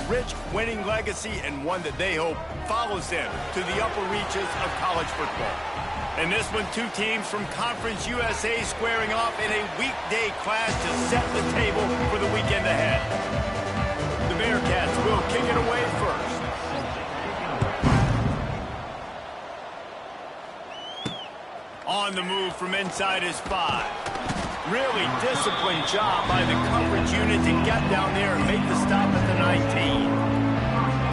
rich winning legacy and one that they hope follows them to the upper reaches of college football. In this one, two teams from Conference USA squaring off in a weekday clash to set the table for the weekend ahead. The Bearcats will kick it away first. On the move from inside his 5. Really disciplined job by the coverage unit to get down there and make the stop at the 19.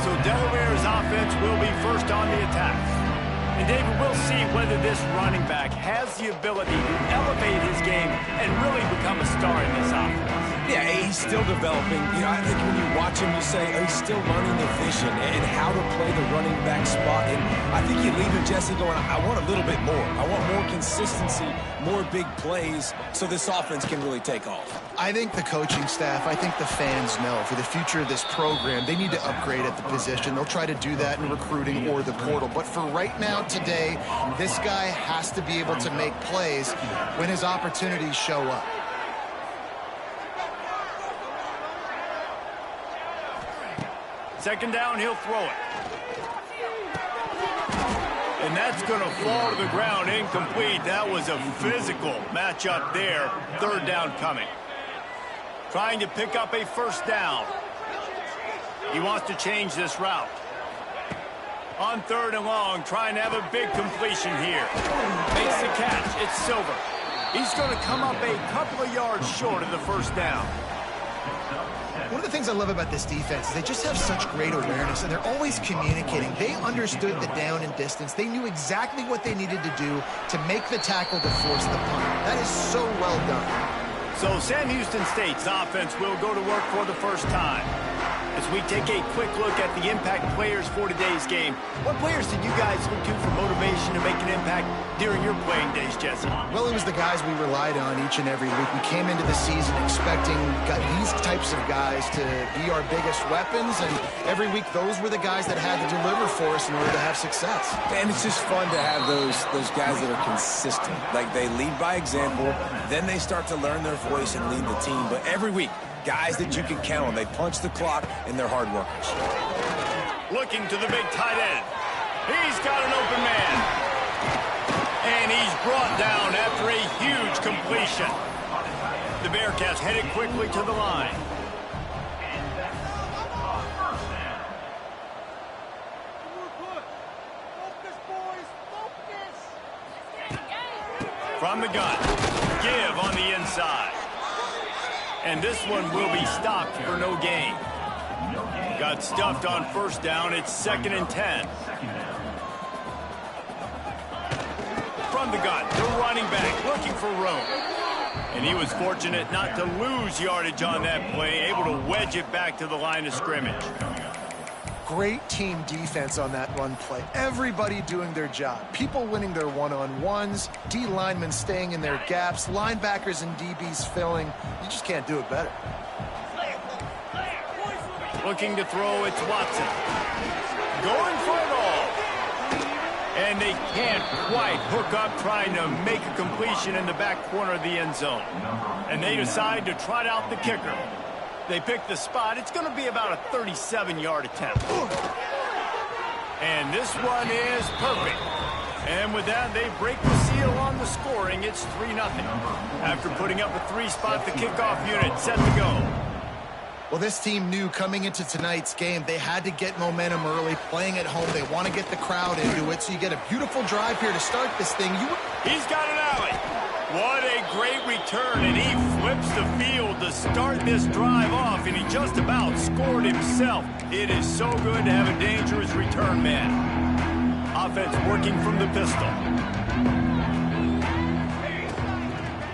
So Delaware's offense will be first on the attack. And David, we'll see whether this running back has the ability to elevate his game and really become a star in this offense. Yeah, he's still developing. You know, I think when you watch him, you say, oh, he's still learning the vision and how to play the running back spot. And I think you leave him, Jesse, going, I want a little bit more. I want more consistency, more big plays, so this offense can really take off. I think the coaching staff, I think the fans know for the future of this program, they need to upgrade at the position. They'll try to do that in recruiting or the portal. But for right now, today, this guy has to be able to make plays when his opportunities show up. Second down, he'll throw it. And that's going to fall to the ground, incomplete. That was a physical matchup there. Third down coming. Trying to pick up a first down. He wants to change this route. On third and long, trying to have a big completion here. Makes the catch. It's Silver. He's going to come up a couple of yards short of the first down. One of the things I love about this defense is they just have such great awareness, and they're always communicating. They understood the down and distance. They knew exactly what they needed to do to make the tackle to force the punt. That is so well done. So Sam Houston State's offense will go to work for the first time. As we take a quick look at the impact players for today's game, what players did you guys look to for motivation to make an impact during your playing days, Jesse? Well, it was the guys we relied on each and every week. We came into the season expecting these types of guys to be our biggest weapons, and every week those were the guys that had to deliver for us in order to have success. And it's just fun to have those guys that are consistent. Like, they lead by example, then they start to learn their voice and lead the team. But every week, guys that you can count on. They punch the clock, and they're hard workers. Looking to the big tight end. He's got an open man. And he's brought down after a huge completion. The Bearcats headed quickly to the line. From the gun. Give on the inside. And this one will be stopped for no gain. Got stuffed on first down. It's 2nd and 10. From the gun, the running back looking for room. And he was fortunate not to lose yardage on that play, able to wedge it back to the line of scrimmage. Great team defense on that run play. Everybody doing their job. People winning their one-on-ones, D linemen staying in their gaps, linebackers and DBs filling. You just can't do it better. Looking to throw, it's Watson. Going for it all. And they can't quite hook up trying to make a completion in the back corner of the end zone. And they decide to trot out the kicker. They pick the spot. It's going to be about a 37-yard attempt. And this one is perfect. And with that, they break the seal on the scoring. It's 3-0. After putting up a 3-spot, the kickoff unit set to go. Well, this team knew coming into tonight's game they had to get momentum early, playing at home. They want to get the crowd into it, so you get a beautiful drive here to start this thing. He's got an alley. What a great return, and he flips the field to start this drive off, and he just about scored himself. It is so good to have a dangerous return man. Offense working from the pistol.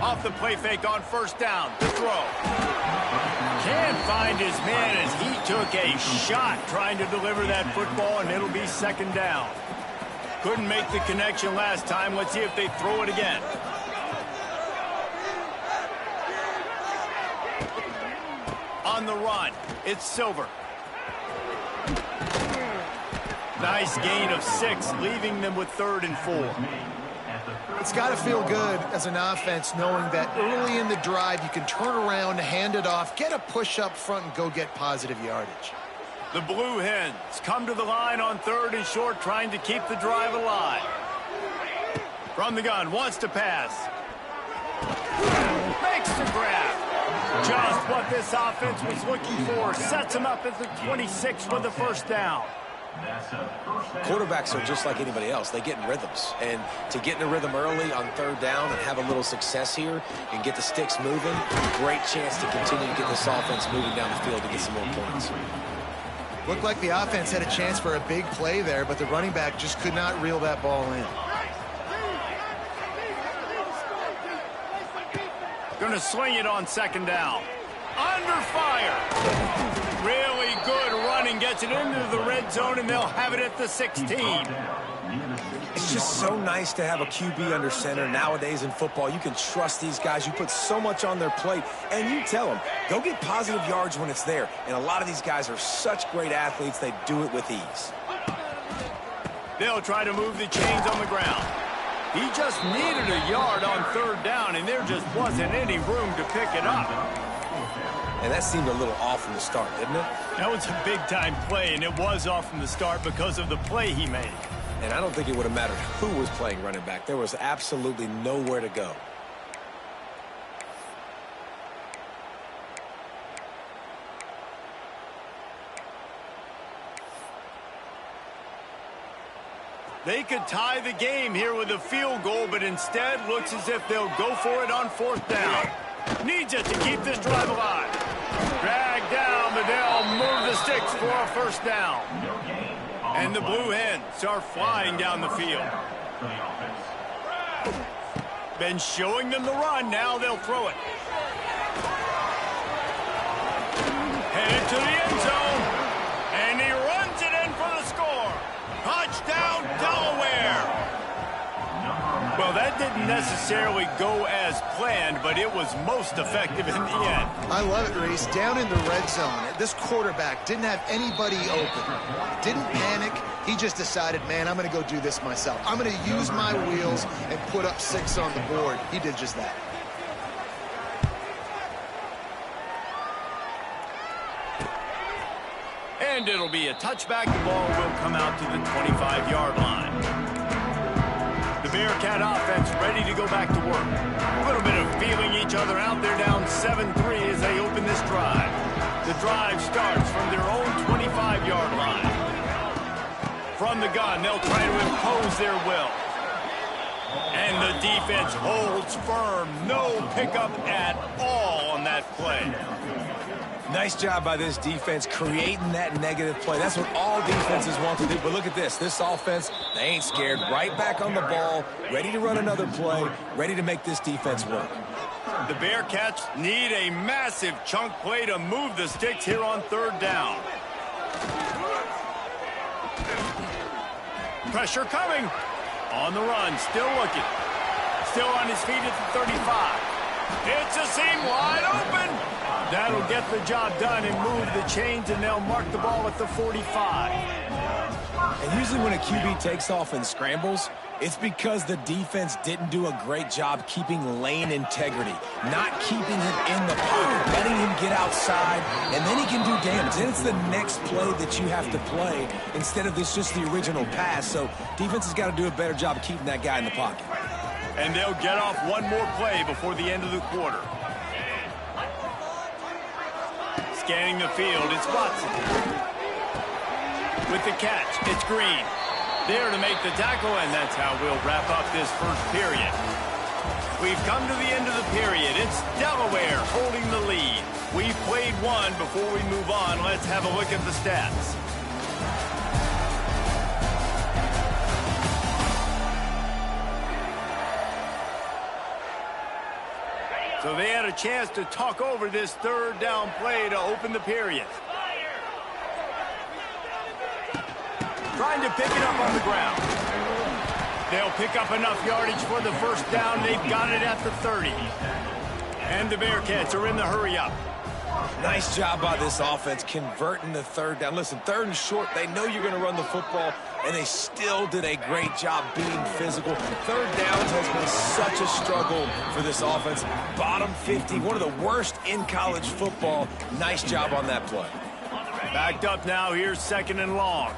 Off the play fake on first down. The throw. Can't find his man as he took a shot trying to deliver that football, and it'll be 2nd down. Couldn't make the connection last time. Let's see if they throw it again. On the run, it's Silver. Nice gain of 6, leaving them with 3rd and 4. It's got to feel good as an offense knowing that early in the drive you can turn around, hand it off, get a push up front, and go get positive yardage. The Blue Hens come to the line on 3rd and short, trying to keep the drive alive. From the gun, wants to pass. Makes the grab. Just what this offense was looking for. Sets him up at the 26 with the first down. Quarterbacks are just like anybody else. They get in rhythms. And to get in a rhythm early on 3rd down and have a little success here and get the sticks moving, great chance to continue to get this offense moving down the field to get some more points. Looked like the offense had a chance for a big play there, but the running back just could not reel that ball in. Going to swing it on 2nd down. Under fire. Really good running. Gets it into the red zone, and they'll have it at the 16. It's just so nice to have a QB under center nowadays in football. You can trust these guys. You put so much on their plate, and you tell them, go get positive yards when it's there. And a lot of these guys are such great athletes, they do it with ease. They'll try to move the chains on the ground. He just needed a yard on 3rd down, and there just wasn't any room to pick it up. And that seemed a little off from the start, didn't it? That was a big-time play, and it was off from the start because of the play he made. And I don't think it would have mattered who was playing running back. There was absolutely nowhere to go. They could tie the game here with a field goal, but instead looks as if they'll go for it on 4th down. Needs it to keep this drive alive. Drag down, but they'll move the sticks for a 1st down. And the Blue Hens are flying down the field. Been showing them the run, now they'll throw it. Headed to the end zone, and he runs it in for the score. Touchdown, Delaware. Well, that didn't necessarily go as planned, but it was most effective in the end. I love it, Reese. Down in the red zone, this quarterback didn't have anybody open. Didn't panic. He just decided, man, I'm going to go do this myself. I'm going to use my wheels and put up 6 on the board. He did just that. And it'll be a touchback. The ball will come out to the 25-yard line. The Bearcat offense ready to go back to work. A little bit of feeling each other out. They're down 7-3 as they open this drive. The drive starts from their own 25-yard line. From the gun, they'll try to impose their will. And the defense holds firm. No pickup at all on that play. Nice job by this defense creating that negative play. That's what all defenses want to do. But look at this. This offense, they ain't scared. Right back on the ball, ready to run another play, ready to make this defense work. The Bearcats need a massive chunk play to move the sticks here on 3rd down. Pressure coming. On the run, still looking. Still on his feet at the 35. It's a seam wide open. That'll get the job done and move the chains, and they'll mark the ball at the 45. And usually when a QB takes off and scrambles, it's because the defense didn't do a great job keeping lane integrity, not keeping him in the pocket, letting him get outside, and then he can do damage. Then it's the next play that you have to play instead of this just the original pass. So defense has got to do a better job of keeping that guy in the pocket. And they'll get off one more play before the end of the quarter. Scanning the field, it's Watson. With the catch, it's Green. There to make the tackle, and that's how we'll wrap up this first period. We've come to the end of the period. It's Delaware holding the lead. We've played one. Before we move on, let's have a look at the stats. So they had a chance to talk over this 3rd down play to open the period. Trying to pick it up on the ground. They'll pick up enough yardage for the 1st down. They've got it at the 30. And the Bearcats are in the hurry-up. Nice job by this offense converting the 3rd down. Listen, 3rd and short, they know you're going to run the football, and they still did a great job being physical. 3rd downs has been such a struggle for this offense. Bottom 50, one of the worst in college football. Nice job on that play. Backed up now, here's 2nd and long.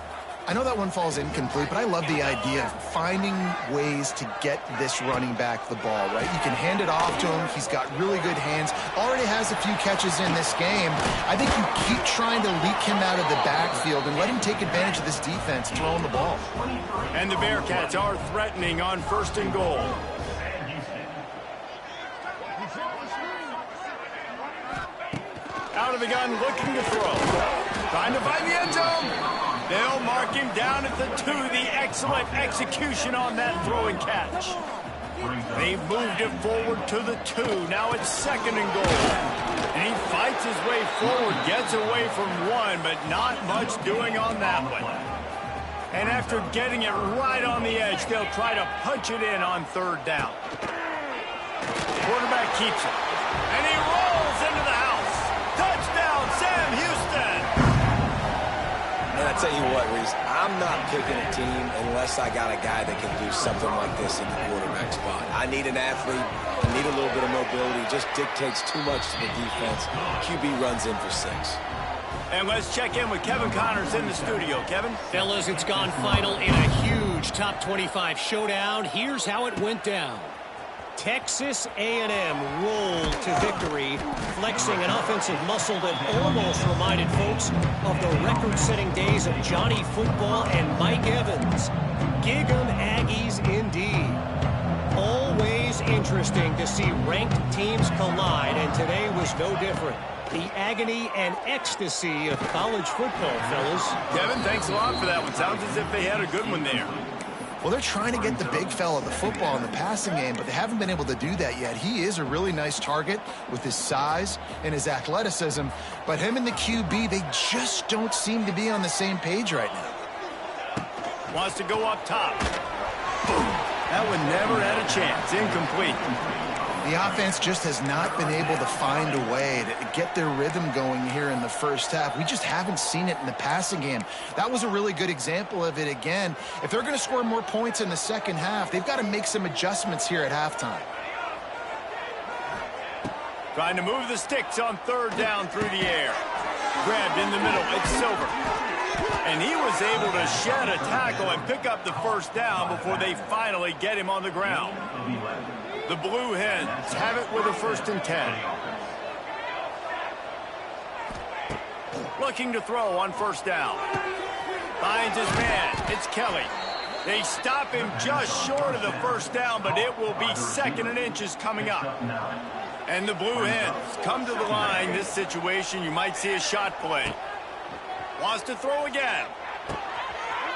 I know that one falls incomplete, but I love the idea of finding ways to get this running back the ball, right? You can hand it off to him. He's got really good hands. Already has a few catches in this game. I think you keep trying to leak him out of the backfield and let him take advantage of this defense throwing the ball. And the Bearcats are threatening on 1st and goal. Out of the gun, looking to throw. Trying to find the end zone. They'll mark him down at the 2. The excellent execution on that throw and catch. They've moved it forward to the 2. Now it's 2nd and goal. And he fights his way forward, gets away from 1, but not much doing on that one. And after getting it right on the edge, they'll try to punch it in on 3rd down. Quarterback keeps it. And he rolls into the house. Touchdown, Sam Houston. And I tell you what, Reese, I'm not picking a team unless I got a guy that can do something like this in the quarterback spot. I need an athlete. I need a little bit of mobility. Just dictates too much to the defense. QB runs in for 6. And let's check in with Kevin Connors in the studio. Kevin? Fellas, it's gone final in a huge top 25 showdown. Here's how it went down. Texas A&M rolled to victory, flexing an offensive muscle that almost reminded folks of the record-setting days of Johnny Football and Mike Evans. Gig 'em Aggies indeed. Always interesting to see ranked teams collide, and today was no different. The agony and ecstasy of college football, fellas. Kevin, thanks a lot for that one. Sounds as if they had a good one there. Well, they're trying to get the big fella the football in the passing game, but they haven't been able to do that yet. He is a really nice target with his size and his athleticism, but him and the QB, they just don't seem to be on the same page right now. Wants to go up top. Boom. That one never had a chance. Incomplete. The offense just has not been able to find a way to get their rhythm going here in the first half. We just haven't seen it in the passing game. That was a really good example of it again. If they're going to score more points in the second half, they've got to make some adjustments here at halftime. Trying to move the sticks on 3rd down through the air. Grabbed in the middle. It's Silver. And he was able to shed a tackle and pick up the 1st down before they finally get him on the ground. The Blue Hens have it with a 1st and 10. Looking to throw on 1st down. Finds his man. It's Kelly. They stop him just short of the 1st down, but it will be 2nd and inches coming up. And the Blue Hens come to the line. This situation, you might see a shot play. Wants to throw again.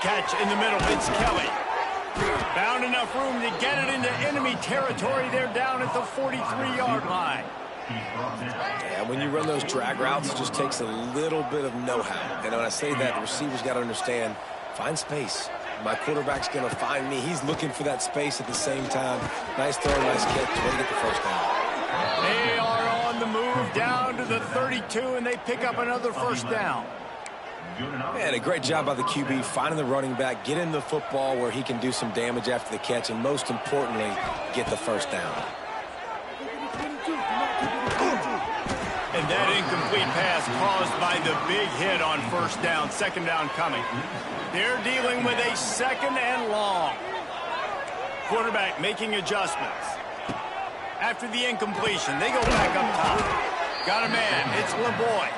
Catch in the middle. It's Kelly. Found enough room to get it into enemy territory. They're down at the 43-yard line. Yeah, when you run those drag routes, it just takes a little bit of know-how. And when I say that, the receivers got to understand, find space. My quarterback's going to find me. He's looking for that space at the same time. Nice throw, nice catch. Way to get the 1st down. They are on the move down to the 32, and they pick up another 1st down. Man, a great job by the QB, finding the running back, getting the football where he can do some damage after the catch, and most importantly, get the 1st down. And that incomplete pass caused by the big hit on 1st down. 2nd down coming. They're dealing with a 2nd and long. Quarterback making adjustments. After the incompletion, they go back up top. Got a man. It's LeBoy.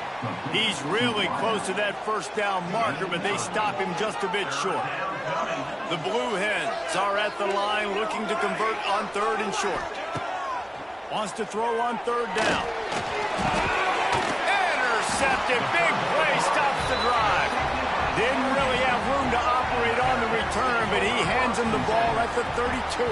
He's really close to that 1st down marker, but they stop him just a bit short. The Blue Hens are at the line looking to convert on 3rd and short. Wants to throw on 3rd down. Intercepted. Big play stops the drive. Didn't really have room to operate on the return, but he hands him the ball at the 32.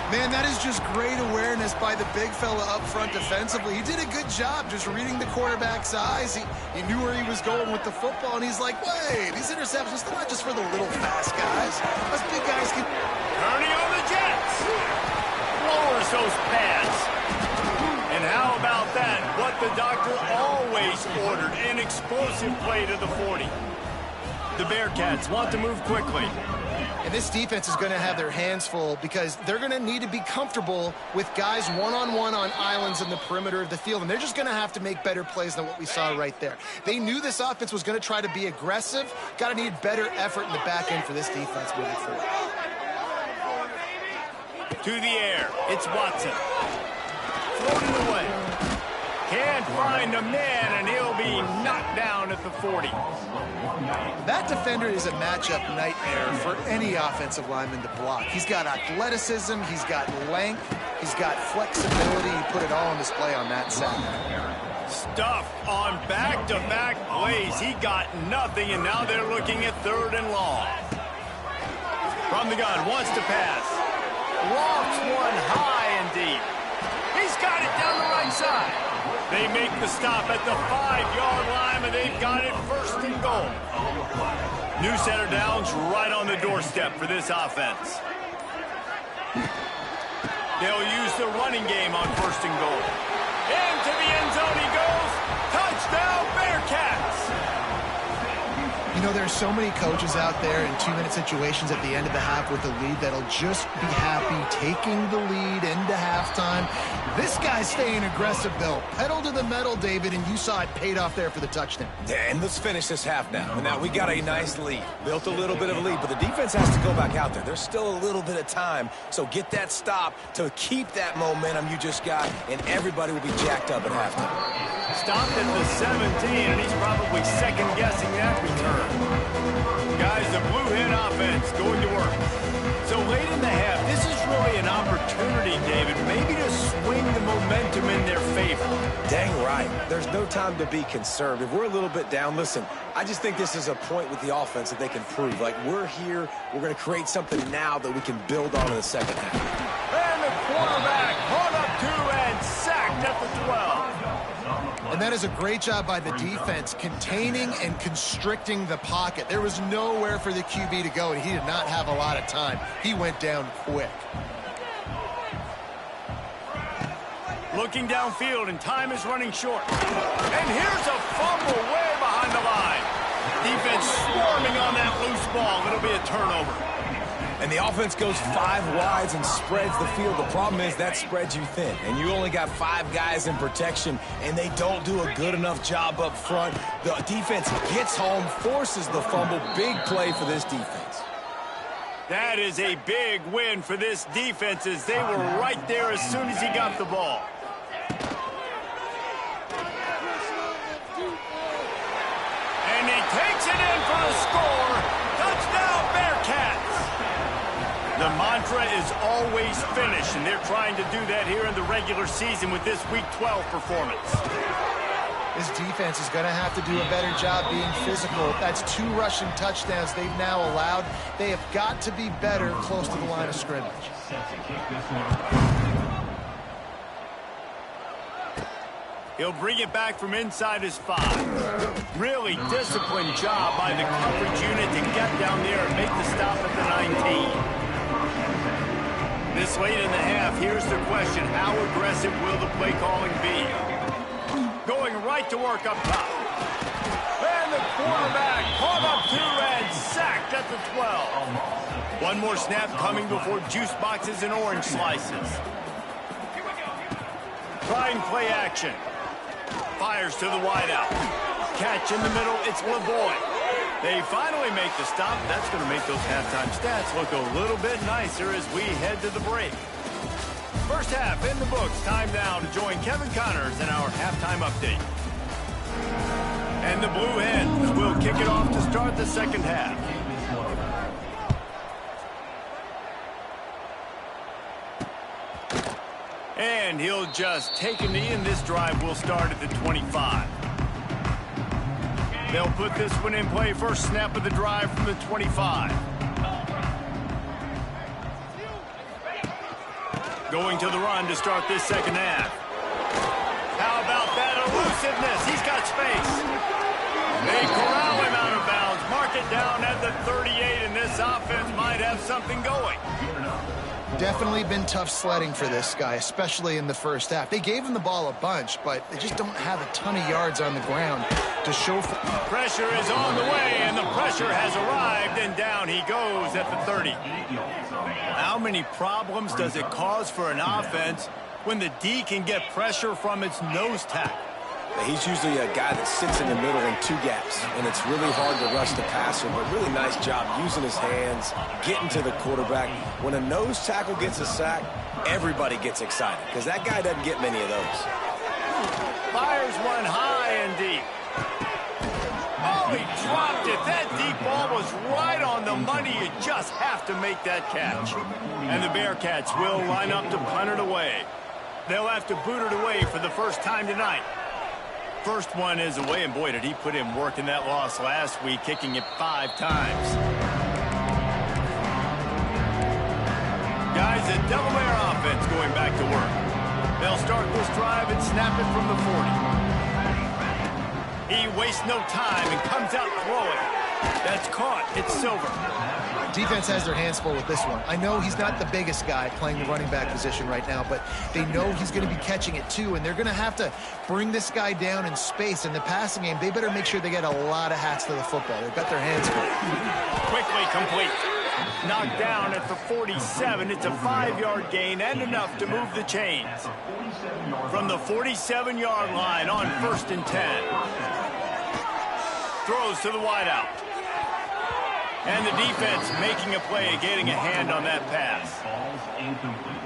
Man, that is just great awareness by the big fella up front defensively. He did a good job just reading the quarterback's eyes. He knew where he was going with the football, and he's like, wait, these interceptions, they're not just for the little fast guys. Us big guys can... Turning on the Jets. Lowers those pads. And how about that? What the doctor always ordered, an explosive play to the 40. The Bearcats want to move quickly. And this defense is going to have their hands full because they're going to need to be comfortable with guys one-on-one on islands in the perimeter of the field, and they're just going to have to make better plays than what we saw right there. They knew this offense was going to try to be aggressive. Got to need better effort in the back end for this defense moving forward. To the air, it's Watson. Floating away. Can't find a man, and he'll be knocked down at the 40. That defender is a matchup nightmare for any offensive lineman to block. He's got athleticism, he's got length, he's got flexibility. He put it all on display on that sack. Stuff on back-to-back plays. He got nothing, and now they're looking at 3rd and long. From the gun, wants to pass. Lofts one high and deep. He's got it down the right side. They make the stop at the 5-yard line, and they've got it 1st and goal. New center downs right on the doorstep for this offense. They'll use the running game on 1st and goal. Into the end zone he goes. Touchdown, Bearcats! You know, there's so many coaches out there in 2-minute situations at the end of the half with the lead that'll just be happy taking the lead into halftime. This guy's staying aggressive, though. Pedal to the metal, David, and you saw it paid off there for the touchdown. Yeah, and let's finish this half now. And now we got a nice lead. Built a little bit of a lead, but the defense has to go back out there. There's still a little bit of time, so get that stop to keep that momentum you just got, and everybody will be jacked up at halftime. Stopped at the 17, and he's probably second-guessing that return. Guys, the Blue Hen offense going to work. So late in the half, this is really an opportunity, David, maybe to swing the momentum in their favor. Dang right. There's no time to be concerned. If we're a little bit down, listen, I just think this is a point with the offense that they can prove. Like, we're here, we're going to create something now that we can build on in the second half. And the quarterback hung up 2 and sacked at the 12. And that is a great job by the defense, containing and constricting the pocket. There was nowhere for the QB to go, and he did not have a lot of time. He went down quick. Looking downfield, and time is running short. And here's a fumble way behind the line. Defense swarming on that loose ball. It'll be a turnover. And the offense goes 5 wides and spreads the field. The problem is that spreads you thin, and you only got 5 guys in protection, and they don't do a good enough job up front. The defense gets home, forces the fumble. Big play for this defense. That is a big win for this defense, as they were right there as soon as he got the ball. And he takes it in for the score. Touchdown, Bearcats! The mantra is always finish, and they're trying to do that here in the regular season with this Week 12 performance. This defense is going to have to do a better job being physical. That's 2 rushing touchdowns they've now allowed. They have got to be better close to the line of scrimmage. He'll bring it back from inside his 5. Really disciplined job by the coverage unit to get down there and make the stop at the 19. This late in the half, here's the question. How aggressive will the play calling be? Going right to work up top. And the quarterback caught up 2 and sacked at the 12. One more snap coming before juice boxes and orange slices. Trying play action. Fires to the wideout. Catch in the middle, it's LeBoy. They finally make the stop. That's going to make those halftime stats look a little bit nicer as we head to the break. First half in the books. Time now to join Kevin Connors in our halftime update. And the Blue Hens will kick it off to start the second half. And he'll just take a knee, and this drive will start at the 25. They'll put this one in play. First snap of the drive from the 25. Going to the run to start this second half. How about that elusiveness? He's got space. They corral him out of bounds. Mark it down at the 38, and this offense might have something going. Definitely been tough sledding for this guy, especially in the first half. They gave him the ball a bunch, but they just don't have a ton of yards on the ground to show for. Pressure is on the way, and the pressure has arrived, and down he goes at the 30. How many problems does it cause for an offense when the D can get pressure from its nose tackle? He's usually a guy that sits in the middle in two gaps, and it's really hard to rush the passer, but really nice job using his hands, getting to the quarterback. When a nose tackle gets a sack, everybody gets excited, because that guy doesn't get many of those. Fires one high and deep. Oh, he dropped it. That deep ball was right on the money. You just have to make that catch. And the Bearcats will line up to punt it away. They'll have to boot it away for the first time tonight. First one is away, and boy, did he put in work in that loss last week, kicking it 5 times. Guys, the Delaware offense going back to work. They'll start this drive and snap it from the 40. He wastes no time and comes out throwing. That's caught. It's Silver. Defense has their hands full with this one. I know he's not the biggest guy playing the running back position right now, but they know he's going to be catching it too, and they're going to have to bring this guy down in space. In the passing game, they better make sure they get a lot of hats to the football. They've got their hands full. Quickly complete. Knocked down at the 47. It's a 5-yard gain and enough to move the chains. From the 47-yard line on 1st and 10. Throws to the wideout. And the defense making a play, getting a hand on that pass.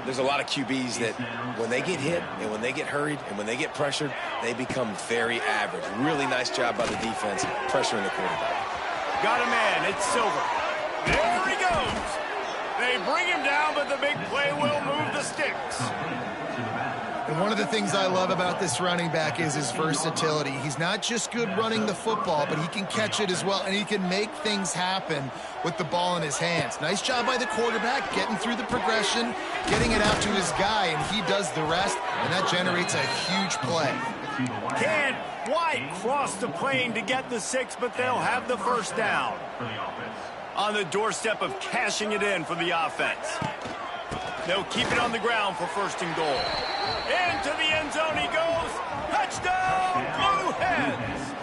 There's a lot of QBs that when they get hit and when they get hurried and when they get pressured, they become very average. Really nice job by the defense pressuring the quarterback. Got a man. It's Silver. There he goes. They bring him down, but the big play will move the sticks. And one of the things I love about this running back is his versatility. He's not just good running the football, but he can catch it as well, and he can make things happen with the ball in his hands. Nice job by the quarterback, getting through the progression, getting it out to his guy, and he does the rest, and that generates a huge play. Can't quite cross the plane to get the 6, but they'll have the first down. On the doorstep of cashing it in for the offense. They'll keep it on the ground for 1st and goal. Into the end zone he goes. Touchdown, Blue Hens!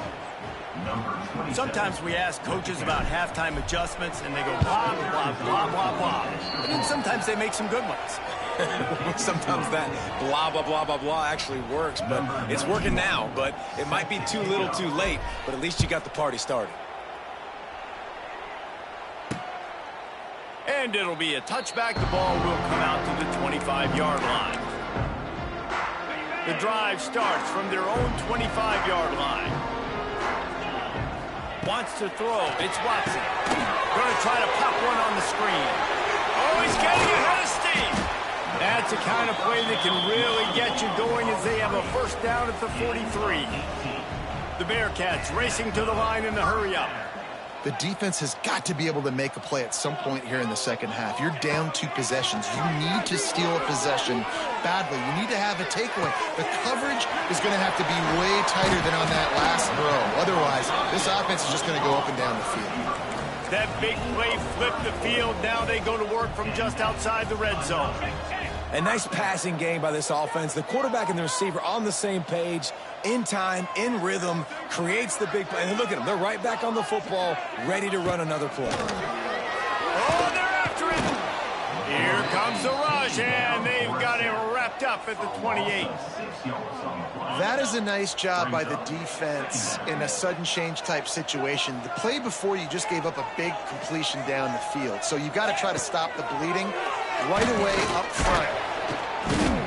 Sometimes we ask coaches about halftime adjustments, and they go blah, blah, blah, blah, blah. And then sometimes they make some good ones. Sometimes that blah, blah, blah, blah, blah actually works, but it's working now. But it might be too little too late, but at least you got the party started. And it'll be a touchback. The ball will come out to the 25-yard line. The drive starts from their own 25-yard line. Wants to throw. It's Watson. Going to try to pop one on the screen. Oh, he's getting ahead of steam. That's the kind of play that can really get you going as they have a first down at the 43. The Bearcats racing to the line in the hurry-up. The defense has got to be able to make a play at some point here in the second half. You're down 2 possessions. You need to steal a possession badly. You need to have a takeaway. The coverage is going to have to be way tighter than on that last throw. Otherwise, this offense is just going to go up and down the field. That big play flipped the field. Now they go to work from just outside the red zone. A nice passing game by this offense. The quarterback and the receiver on the same page, in time, in rhythm, creates the big play. And look at them. They're right back on the football, ready to run another play. Oh, they're after it. Here comes the rush, and they've got him wrapped up at the 28. That is a nice job by the defense in a sudden change type situation. The play before, you just gave up a big completion down the field. So you've got to try to stop the bleeding right away up front.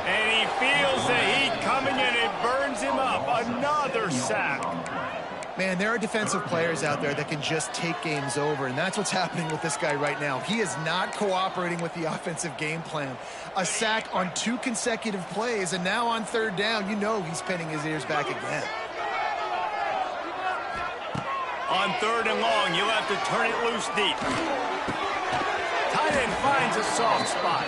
And he feels the heat coming, and it burns him up. Another sack. Man, there are defensive players out there that can just take games over, and that's what's happening with this guy right now. He is not cooperating with the offensive game plan. A sack on 2 consecutive plays, and now on 3rd down, you know he's pinning his ears back again. On 3rd and long, you'll have to turn it loose deep. Tight end finds a soft spot.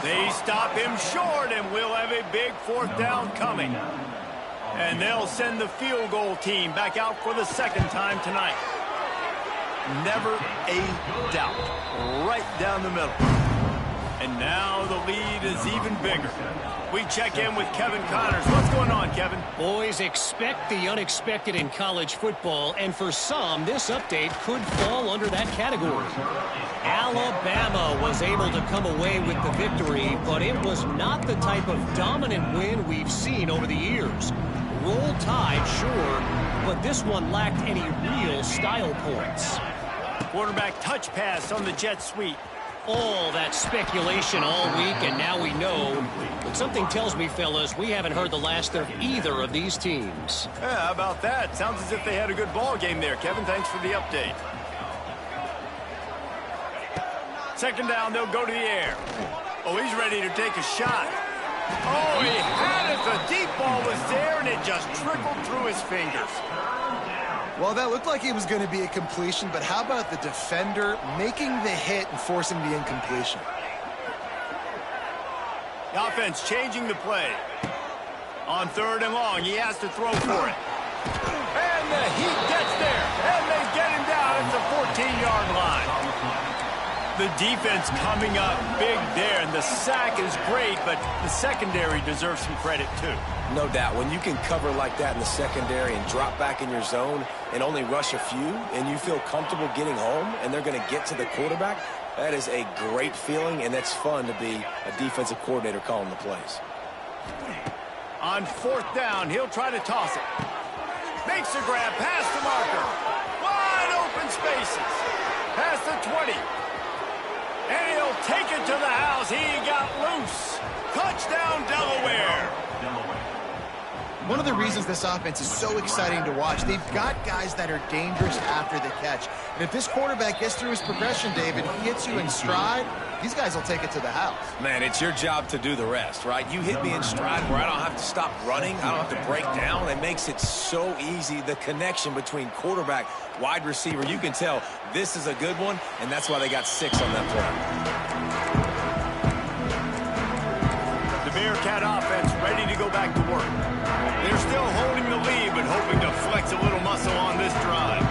They stop him short, and we'll have a big 4th down coming. And they'll send the field goal team back out for the 2nd time tonight. Never a doubt. Right down the middle. And now the lead is even bigger. We check in with Kevin Connors. What's going on, Kevin? Boys, expect the unexpected in college football, and for some, this update could fall under that category. Alabama was able to come away with the victory, but it was not the type of dominant win we've seen over the years. Roll Tide, sure, but this one lacked any real style points. Quarterback touch pass on the jet sweep. All that speculation all week, and now we know. But something tells me, fellas, we haven't heard the last of either of these teams. Yeah, how about that? Sounds as if they had a good ball game there. Kevin, thanks for the update. Second down, they'll go to the air. Oh, he's ready to take a shot. Oh, he had it. The deep ball was there, and it just trickled through his fingers. Well, that looked like it was going to be a completion, but how about the defender making the hit and forcing the incompletion? The offense changing the play. On third and long, he has to throw for it. And the heat gets there, and they get him down at the 14-yard line. The defense coming up big there, and the sack is great, but the secondary deserves some credit, too. No doubt. When you can cover like that in the secondary and drop back in your zone and only rush a few, and you feel comfortable getting home, and they're going to get to the quarterback, that is a great feeling, and that's fun to be a defensive coordinator calling the plays. On fourth down, he'll try to toss it. Makes a grab past the marker. Wide open spaces. Past the 20. And he'll take it to the house. He got loose. Touchdown, Delaware. One of the reasons this offense is so exciting to watch, they've got guys that are dangerous after the catch. And if this quarterback gets through his progression, David, he hits you in stride, these guys will take it to the house. Man, it's your job to do the rest, right? You hit me in stride where I don't have to stop running. I don't have to break down. It makes it so easy, the connection between quarterback, wide receiver. You can tell this is a good one, and that's why they got 6 on that play. The Bearcat offense ready to go back to work. They're still holding the lead, but hoping to flex a little muscle on this drive.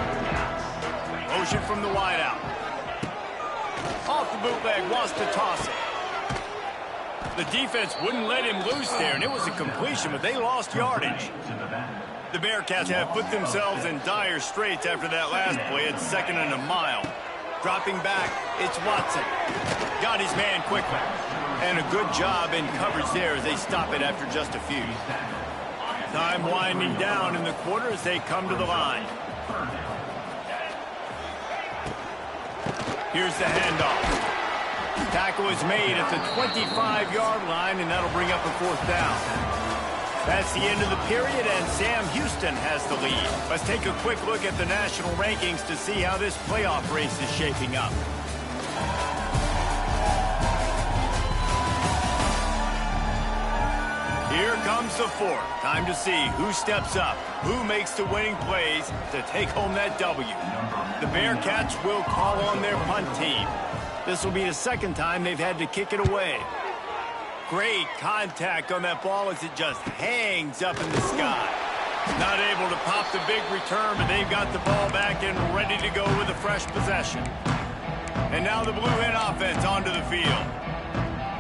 Motion from the wideout. Off the bootleg, wants to toss it. The defense wouldn't let him loose there, and it was a completion, but they lost yardage. The Bearcats have put themselves in dire straits after that last play. It's 2nd and a mile. Dropping back, it's Watson. Got his man quickly. And a good job in coverage there as they stop it after just a few. Time winding down in the quarter as they come to the line. Here's the handoff. Tackle is made at the 25-yard line, and that'll bring up a 4th down. That's the end of the period, and Sam Houston has the lead. Let's take a quick look at the national rankings to see how this playoff race is shaping up. Here comes the 4th. Time to see who steps up, who makes the winning plays to take home that W. The Bearcats will call on their punt team. This will be the 2nd time they've had to kick it away. Great contact on that ball as it just hangs up in the sky. Not able to pop the big return, but they've got the ball back and ready to go with a fresh possession. And now the Blue Hen offense onto the field.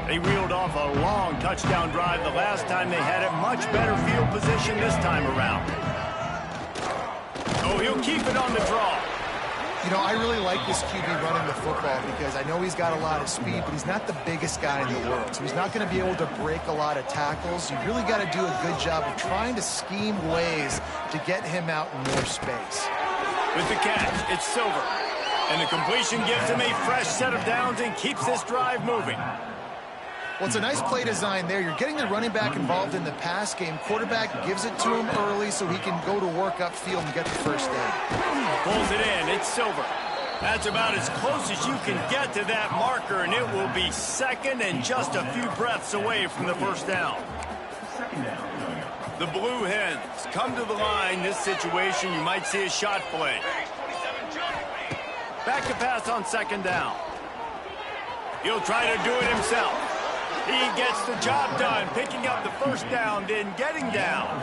They reeled off a long touchdown drive the last time they had it. Much better field position this time around. Oh, he'll keep it on the draw. You know, I really like this QB running the football because I know he's got a lot of speed, but he's not the biggest guy in the world. So he's not going to be able to break a lot of tackles. You really got to do a good job of trying to scheme ways to get him out in more space. With the catch, it's Silver. And the completion gives him a fresh set of downs and keeps this drive moving. Well, it's a nice play design there. You're getting the running back involved in the pass game. Quarterback gives it to him early so he can go to work upfield and get the first down. Pulls it in. It's Silver. That's about as close as you can get to that marker, and it will be 2nd and just a few breaths away from the first down. The Blue Hens come to the line. This situation, you might see a shot play. Back to pass on 2nd down. He'll try to do it himself. He gets the job done, picking up the first down, then getting down.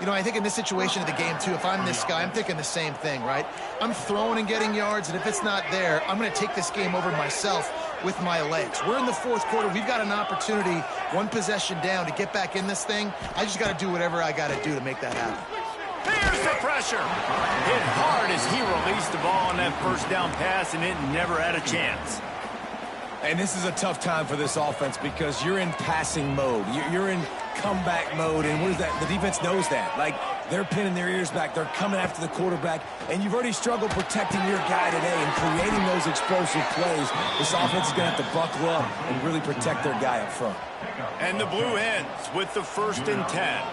You know, I think in this situation of the game, too, if I'm this guy, I'm thinking the same thing, right? I'm throwing and getting yards, and if it's not there, I'm going to take this game over myself. with my legs. We're in the fourth quarter. We've got an opportunity, one possession down, to get back in this thing. I just got to do whatever I got to do to make that happen. Here's the pressure. Hit hard as he released the ball on that first down pass, and it never had a chance. And this is a tough time for this offense because you're in passing mode. You're in comeback mode, and what is that? The defense knows that. Like, they're pinning their ears back. They're coming after the quarterback, and you've already struggled protecting your guy today and creating those explosive plays. This offense is going to have to buckle up and really protect their guy up front. And the Blue Hens with the 1st and 10.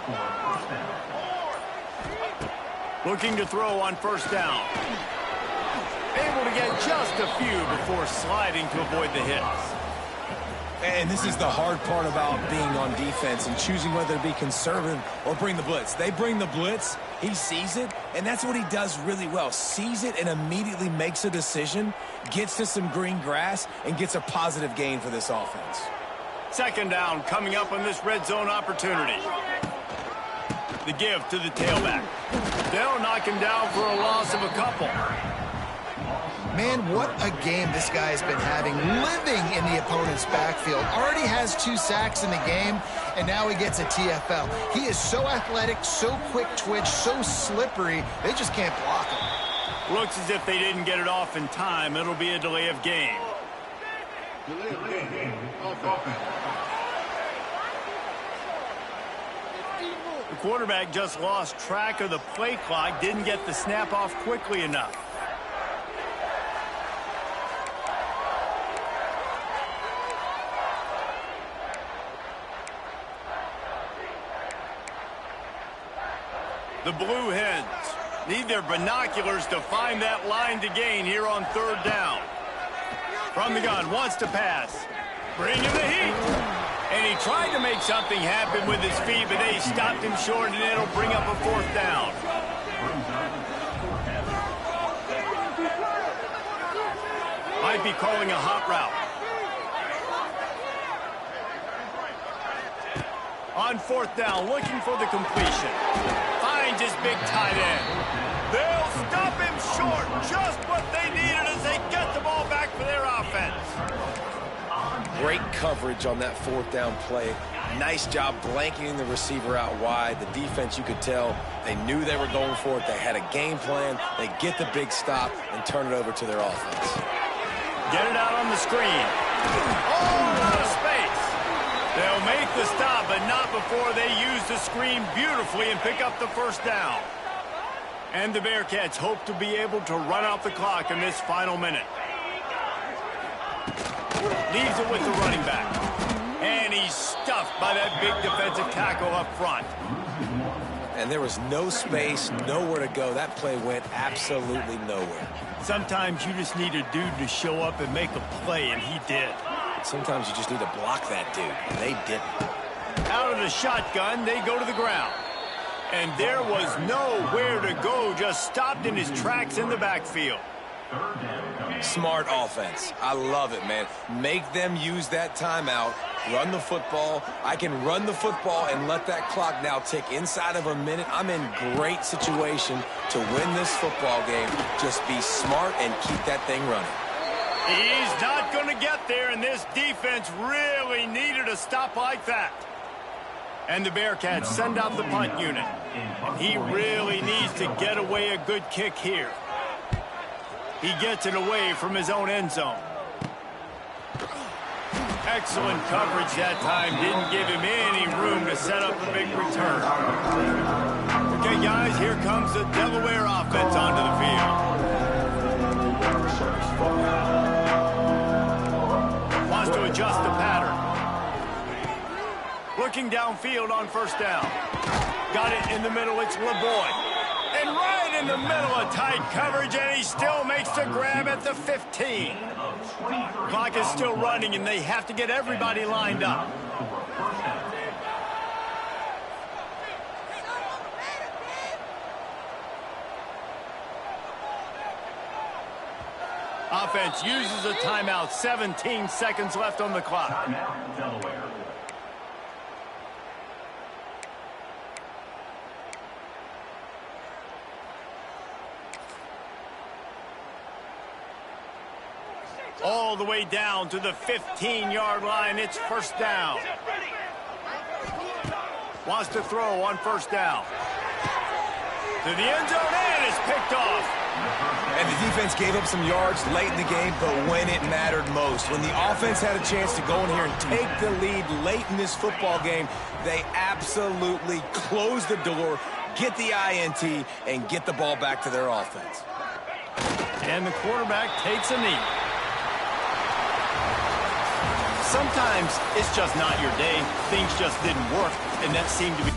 Looking to throw on first down. Able to get just a few before sliding to avoid the hits. And this is the hard part about being on defense and choosing whether to be conservative or bring the blitz. They bring the blitz, he sees it, and that's what he does really well. Sees it and immediately makes a decision, gets to some green grass, and gets a positive gain for this offense. 2nd down coming up on this red zone opportunity. The give to the tailback. They'll knock him down for a loss of a couple. Man, what a game this guy has been having, living in the opponent's backfield. Already has 2 sacks in the game, and now he gets a TFL. He is so athletic, so quick twitch, so slippery, they just can't block him. Looks as if they didn't get it off in time. It'll be a delay of game. The quarterback just lost track of the play clock, didn't get the snap off quickly enough. The Blue Hens need their binoculars to find that line to gain here on 3rd down. From the gun, wants to pass. Bring in the heat. And he tried to make something happen with his feet, but they stopped him short, and it'll bring up a 4th down. Might be calling a hot route. On 4th down, looking for the completion. Finds his big tight end. They'll stop him short. Just what they needed as they get the ball back for their offense. Great coverage on that 4th down play. Nice job blanketing the receiver out wide. The defense, you could tell, they knew they were going for it. They had a game plan. They get the big stop and turn it over to their offense. Get it out on the screen. Oh, out of space. They'll make the stop, but not before they use the screen beautifully and pick up the 1st down. And the Bearcats hope to be able to run out the clock in this final minute. Leaves it with the running back. And he's stuffed by that big defensive tackle up front. And there was no space, nowhere to go. That play went absolutely nowhere. Sometimes you just need a dude to show up and make a play, and he did. Sometimes you just need to block that dude, and they didn't. Out of the shotgun, they go to the ground. And there was nowhere to go, just stopped in his tracks in the backfield. Smart offense. I love it, man. Make them use that timeout, run the football. I can run the football and let that clock now tick inside of a minute. I'm in great situation to win this football game. Just be smart and keep that thing running. He's not going to get there, and this defense really needed a stop like that. And the Bearcats send out the punt unit. He really needs to get away a good kick here. He gets it away from his own end zone. Excellent coverage that time. Didn't give him any room to set up a big return. Okay, guys, here comes the Delaware offense onto the field. Wants to adjust the pattern. Looking downfield on 1st down. Got it in the middle. It's LeBoy. And right in the middle of tight coverage, and he still makes the grab at the 15. Clock is still running, and they have to get everybody lined up. Offense uses a timeout. 17 seconds left on the clock. Delaware. All the way down to the 15-yard line. It's first down. Wants to throw on first down. To the end zone, and it's picked off. And the defense gave up some yards late in the game, but when it mattered most, when the offense had a chance to go in here and take the lead late in this football game, they absolutely closed the door, get the INT, and get the ball back to their offense. And the quarterback takes a knee. Sometimes it's just not your day. Things just didn't work, and that seemed to be...